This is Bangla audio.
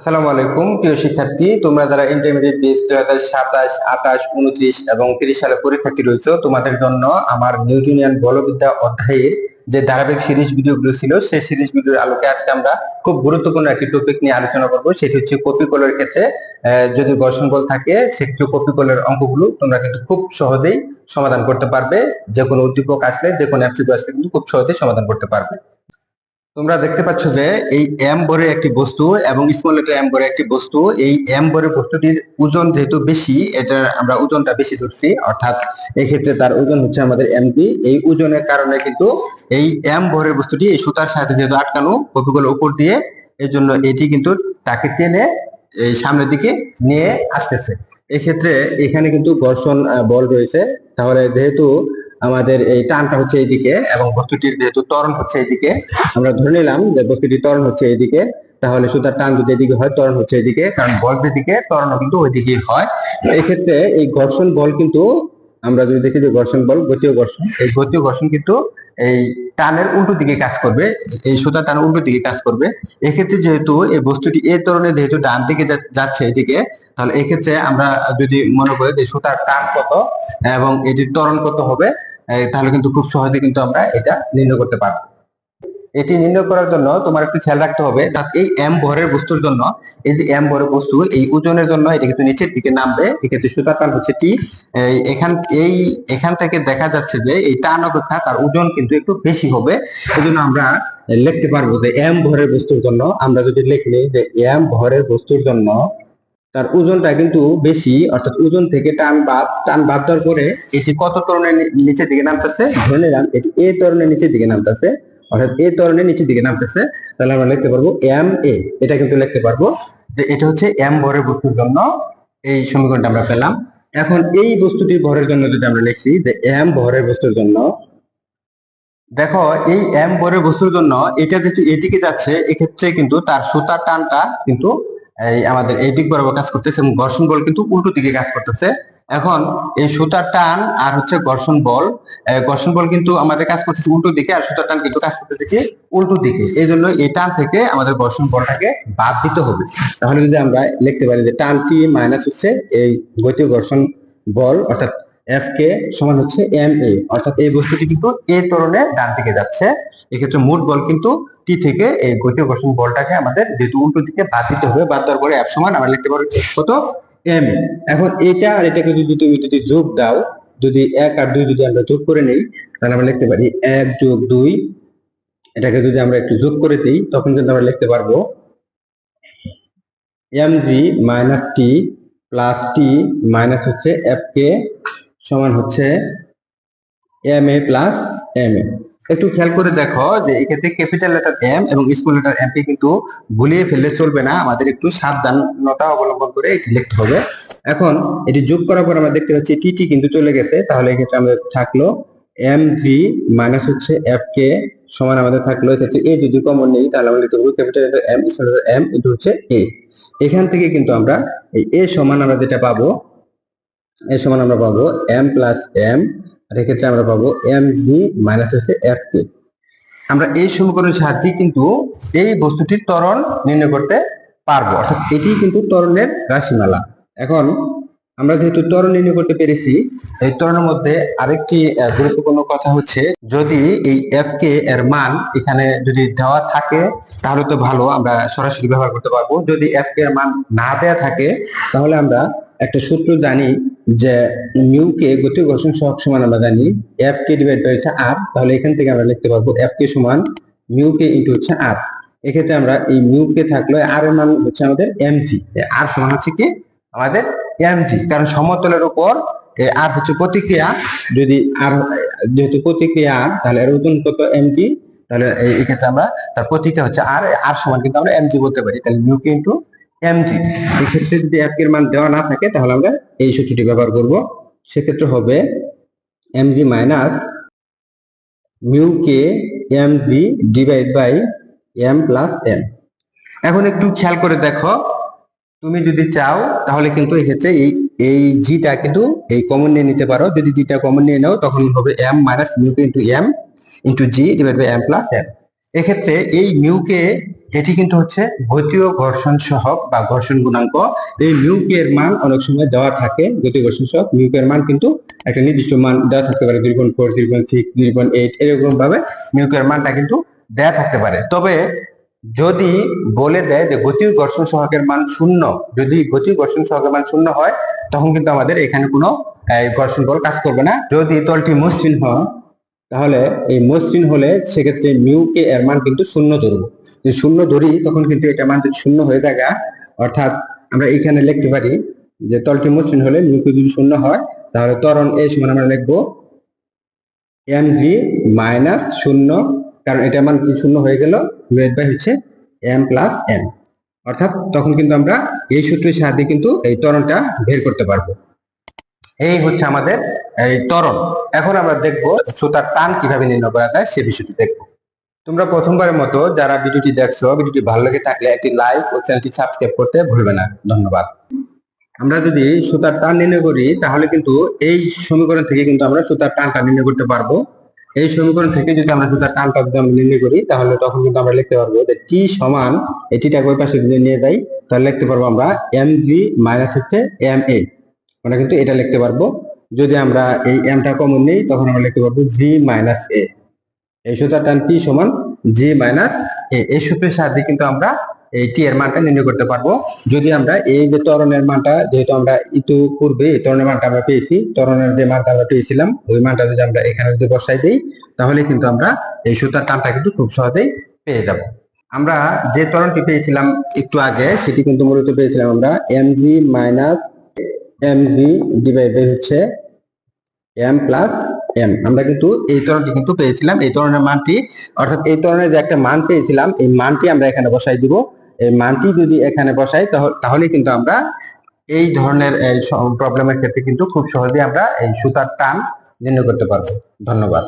আসসালামু আলাইকুম প্রিয় শিক্ষার্থী, তোমরা যারা ইন্টারমিডিয়েট বেস 2027, 28, 29 এবং 30 সালে পরীক্ষার্থী রয়েছে, তোমাদের জন্য আমার নিউটনিয়ান বলবিদ্যা অধ্যায়ের যে ধারাবাহিক সিরিজ ভিডিওগুলো ছিল সেই সিরিজ ভিডিওর আলোকে আজকে আমরা খুব গুরুত্বপূর্ণ একটি টপিক নিয়ে আলোচনা করব। সেটি হচ্ছে কপিকলের ক্ষেত্রে যদি ঘর্ষণ বল থাকে সেক্ষেত্রে কপিকলের অঙ্কগুলো তোমরা কিন্তু খুব সহজেই সমাধান করতে পারবে। যে কোনো উদ্দীপক আসলে, যে কোনো এমসিকিউ আসলে কিন্তু খুব সহজেই সমাধান করতে পারবে। তোমরা দেখতে পাচ্ছ যে এই এম ভরের একটি বস্তু এবং স্মল লেটার এম ভরের একটি বস্তু, এই এম ভরের বস্তুটির ওজন যেহেতু বেশি, এটা আমরা ওজনটা বেশি ধরছি, অর্থাৎ এই ক্ষেত্রে তার ওজন হচ্ছে আমাদের এমজি। এই ওজনের কারণে কিন্তু এই এম ভরের বস্তুটি এই সুতার সাথে যেহেতু আটকানো কপিগুলোর উপর দিয়ে, এই জন্য এটি কিন্তু তাকে টেনে এই সামনের দিকে নিয়ে আসতেছে। এক্ষেত্রে এখানে কিন্তু ঘর্ষণ বল রয়েছে। তাহলে যেহেতু আমাদের এই টানটা হচ্ছে এইদিকে এবং বস্তুটির যেহেতু ত্বরণ হচ্ছে এইদিকে, আমরা ধরে নিলাম যে বস্তুটির ত্বরণ হচ্ছে এইদিকে, তাহলে সুতার টান যদি এদিকে হয় ত্বরণ হচ্ছে এইদিকে, কারণ বল যেদিকে ত্বরণও কিন্তু ওইদিকেই হয়। এই ক্ষেত্রে এই ঘর্ষণ বল কিন্তু আমরা যদি দেখি যে ঘর্ষণ বল গতীয় ঘর্ষণ, এই গতীয় ঘর্ষণ কিন্তু এই টানের উল্টো দিকে কাজ করবে, এই সুতার টানের উল্টো দিকে কাজ করবে। এক্ষেত্রে যেহেতু এই বস্তুটি এই ত্বরণে যেহেতু ডান দিকে যাচ্ছে এদিকে, তাহলে এক্ষেত্রে আমরা যদি মনে করি যে সুতার টান কত এবং এটির ত্বরণ কত হবে, তাহলে কিন্তু খুব সহজে কিন্তু আমরা এটা নির্ণয় করতে পারবো। এটি নির্ণয় করার জন্য তোমার একটু খেয়াল রাখতে হবে, এই এম ভরের বস্তুর জন্য, এই যে এম ভরের বস্তু এই ওজনের জন্য এটা কিন্তু নিচের দিকে নামবে। এক্ষেত্রে সুতার টান হচ্ছে টি। এখান থেকে দেখা যাচ্ছে যে এই টান অপেক্ষা তার ওজন কিন্তু একটু বেশি হবে। সেজন্য আমরা লিখতে পারবো যে এম ভরের বস্তুর জন্য, আমরা যদি লিখি যে এম ভরের বস্তুর জন্য তার ওজনটা কিন্তু বেশি, অর্থাৎ ওজন থেকে টান বাদ দেওয়ার পরে এটি কত ত্বরণের নিচের দিকে নামতেছে, ধরে নিলাম এটি এ ত্বরণের নিচের দিকে নামতেছে, অর্থাৎ এ ত্বরণের নিচের দিকে নামতেছে। তাহলে আমরা লিখতে পারবো এম এ, এটা কিন্তু লিখতে পারবো যে এটা হচ্ছে এম ভরের বস্তুর জন্য এই সমীকরণটা আমরা পেলাম। এখন এই বস্তুটির ভরের জন্য যদি আমরা লিখি যে এম ভরের বস্তুর জন্য, দেখো এই এম ভরের বস্তুর জন্য এটা যেহেতু এদিকে যাচ্ছে, এক্ষেত্রে কিন্তু তার সুতার টানটা কিন্তু এই আমাদের এই দিক বরাবর কাজ করতেছে এবং ঘর্ষণ বল কিন্তু উল্টো দিকে কাজ করতেছে। এখন এই সুতার টান আর হচ্ছে ঘর্ষণ বল কিন্তু আমাদের কাজ করতেছে উল্টো দিকে, আর সুতার টান কিন্তু কাজ করতেছে কি উল্টো দিকে। এই জন্য এই টান থেকে আমাদের ঘর্ষণ বলটাকে বাদ দিতে হবে। তাহলে যদি আমরা লিখতে পারি যে টান টি মাইনাস হচ্ছে এই গতীয় ঘর্ষণ বল, অর্থাৎ এফ কে সমান হচ্ছে এম এ, অর্থাৎ এই বস্তুটি কিন্তু এ ত্বরণের ডান দিকে যাচ্ছে। এক্ষেত্রে মোট বল কিন্তু টি থেকে এই গতীয় ঘর্ষণ বলটাকে আমাদের যেহেতু উল্টো দিকে বাদ দিতে হবে, বাদ দেওয়ার পরে এফ সমান আমরা লিখতে পারবো কত এম এ। এখন এটা আর এটাকে যদি তুমি যদি যোগ দাও, যদি 1 আর 2 যদি আমরা যোগ করে নেই, তাহলে আমরা লিখতে পারি 1 যোগ 2, এটাকে যদি আমরা একটু যোগ করে দিই তখন কিন্তু আমরা লিখতে পারবো এম জি মাইনাস টি প্লাস টি মাইনাস হচ্ছে এফ কে সমান হচ্ছে M A plus M A. একটু খেয়াল করে দেখো যে এক্ষেত্রে ক্যাপিটাল লেটার এম এবং স্মল লেটার এম কে কিন্তু গুলিয়ে ফেললে চলবে না, আমাদের একটু সাবধানতা অবলম্বন করে এটি লিখতে হবে। এখন এটি যোগ করার পর আমরা দেখতে পাচ্ছি টি টি কিন্তু চলে গেছে, তাহলে এক্ষেত্রে আমাদের থাকলো এম জি মাইনাস হচ্ছে এফ কে সমান আমাদের থাকলো এক্ষেত্রে এ যদি কমন নেই তাহলে আমরা লিখতে পারবো capital letter M small letter M into হচ্ছে এ। এখান থেকে কিন্তু আমরা এই এ সমান আমরা যেটা পাবো, এ সমান আমরা পাবো এম প্লাস এম, আর এক্ষেত্রে আমরা পাবো এম জি মাইনাস হচ্ছে এফ কে। আমরা এই সমীকরণের সাহায্যে কিন্তু এই বস্তুটির ত্বরণ নির্ণয় করতে পারবো, অর্থাৎ এটি কিন্তু ত্বরণের রাশিমালা। এখন আমরা যেহেতু ত্বরণ নির্ণয় করতে পেরেছি, এই ত্বরণের মধ্যে আরেকটি গুরুত্বপূর্ণ কথা হচ্ছে, যদি এই এফ কে এর মান এখানে যদি দেওয়া থাকে তাহলে তো ভালো, আমরা সরাসরি ব্যবহার করতে পারবো। যদি এফ কে এর মান না দেওয়া থাকে তাহলে আমরা একটা সূত্র জানি যে মিউ কে গতীয় ঘর্ষণ সহগ সমান আমরা জানি এফ কে ডিভাইড বাই হচ্ছে আর, তাহলে এখান থেকে আমরা লিখতে পারবো এফ কে সমান মিউ কে ইনটু হচ্ছে আর। এক্ষেত্রে আমরা এই মিউ কে থাকলো আর এর মান হচ্ছে আমাদের এমজি, আর সমান হচ্ছে কি আমাদের এমজি, কারণ সমতলের উপর আর হচ্ছে প্রতিক্রিয়া, যদি আর যেহেতু প্রতিক্রিয়া আর তাহলে এর ওজন কত এমজি, তাহলে এই ক্ষেত্রে আমরা তার প্রতিক্রিয়া হচ্ছে আর, আর সমান কিন্তু আমরা এমজি বলতে পারি, তাহলে মিউ কে ইনটু এমজি। এক্ষেত্রে যদি এফ এর মান দেওয়া না থাকে তাহলে আমরা এই সূত্রটি ব্যবহার করব। সেক্ষেত্রে হবে MG minus mu K MG divide by M plus M. এখন একটু খেয়াল করে দেখো, তুমি যদি চাও তাহলে কিন্তু এক্ষেত্রে এই জিটা কিন্তু এই কমন নিয়ে নিতে পারো। যদি জিটা কমন নিয়ে নাও তখন হবে M minus mu K into M into G divide by M plus M. এক্ষেত্রে এই মিউ কে এটি কিন্তু হচ্ছে গতীয় ঘর্ষণ সহগ বা ঘর্ষণ গুণাঙ্ক। এই মিউ কে এর মান অনেক সময় দেওয়া থাকে, গতীয় ঘর্ষণ সহগ মিউ কে এর মান কিন্তু একটা নির্দিষ্ট মান দেওয়া থাকতে পারে, 3.4, 3.6, 3.8 এরকম ভাবে মিউ কে এর মানটা কিন্তু দেওয়া থাকতে পারে। তবে যদি বলে দেয় যে গতীয় ঘর্ষণ সহগের মান 0, যদি গতীয় ঘর্ষণ সহগের মান 0 হয়, তখন কিন্তু আমাদের এখানে কোনো ঘর্ষণ বল কাজ করবে না। যদি তলটি মসৃণ হয়, তাহলে এই মসৃণ হলে সেক্ষেত্রে মিউ কে এর মান কিন্তু 0 ধরবো। যদি 0 ধরি তখন কিন্তু এটা মান যদি 0 হয়ে থাকে, অর্থাৎ আমরা এখানে লিখতে পারি যে তলটি মসৃণ হলে মিউ কে যদি 0 হয়, তাহলে ত্বরণ এ সমান আমরা লিখবো mg মাইনাস 0, কারণ এটা মান 0 হয়ে গেল, ডিভাইড বাই হচ্ছে m প্লাস n। অর্থাৎ তখন কিন্তু আমরা এই সূত্রের সাহায্যে কিন্তু এই ত্বরণটা বের করতে পারবো। এই হচ্ছে আমাদের এই ত্বরণ। এখন আমরা দেখবো সুতার টান কিভাবে নির্ণয় করা যায় সে বিষয়টি দেখবো। তোমরা প্রথমবারের মতো যারা ভিডিওটি দেখছো, ভিডিওটি ভালো লেগে থাকলে একটি লাইক ও চ্যানেলটি সাবস্ক্রাইব করতে ভুলবে না। ধন্যবাদ। আমরা যদি সুতার টান নির্ণয় করি, তাহলে কিন্তু এই সমীকরণ থেকে কিন্তু আমরা সুতার টানটা নির্ণয় করতে পারবো। এই সমীকরণ থেকে যদি আমরা সুতার টানটা যদি আমরা নির্ণয় করি, তাহলে তখন কিন্তু আমরা লিখতে পারবো যে টি সমান, এটিটাকে ওই পাশে যদি নিয়ে যাই, তাহলে লিখতে পারবো আমরা mg মাইনাস হচ্ছে ma, আমরা কিন্তু এটা লিখতে পারবো। যদি আমরা এই mটা কমন নেই, তখন আমরা লিখতে পারবো g মাইনাস a। এই সুতার টান টি সমান g মাইনাস a। এই সূত্রের সাহায্যে কিন্তু আমরা এই টি এর মানটা নির্ণয় করতে পারবো। যদি আমরা এই যে ত্বরণের মানটা, যেহেতু আমরা একটু পূর্বে এই ত্বরণের মানটা আমরা পেয়েছি, ত্বরণের যে মানটা আমরা পেয়েছিলাম ওই মানটা যদি আমরা এখানে যদি বসাই দিই, তাহলে কিন্তু আমরা এই সুতার টানটা কিন্তু খুব সহজেই পেয়ে যাব। আমরা যে ত্বরণটি পেয়েছিলাম একটু আগে, সেটি কিন্তু মূলত পেয়েছিলাম আমরা mg minus mg divide by হচ্ছে m প্লাস m। আমরা কিন্তু এই ত্বরণটি কিন্তু পেয়েছিলাম, এই ত্বরণের মানটি, অর্থাৎ এই ত্বরণের যে একটা মান পেয়েছিলাম, এই মানটি আমরা এখানে বসাই দিব। এই মানটি যদি এখানে বসাই, তাহলে কিন্তু আমরা এই ধরনের প্রবলেমের ক্ষেত্রে কিন্তু খুব সহজেই আমরা এই সুতার টান নির্ণয় করতে পারবো। ধন্যবাদ।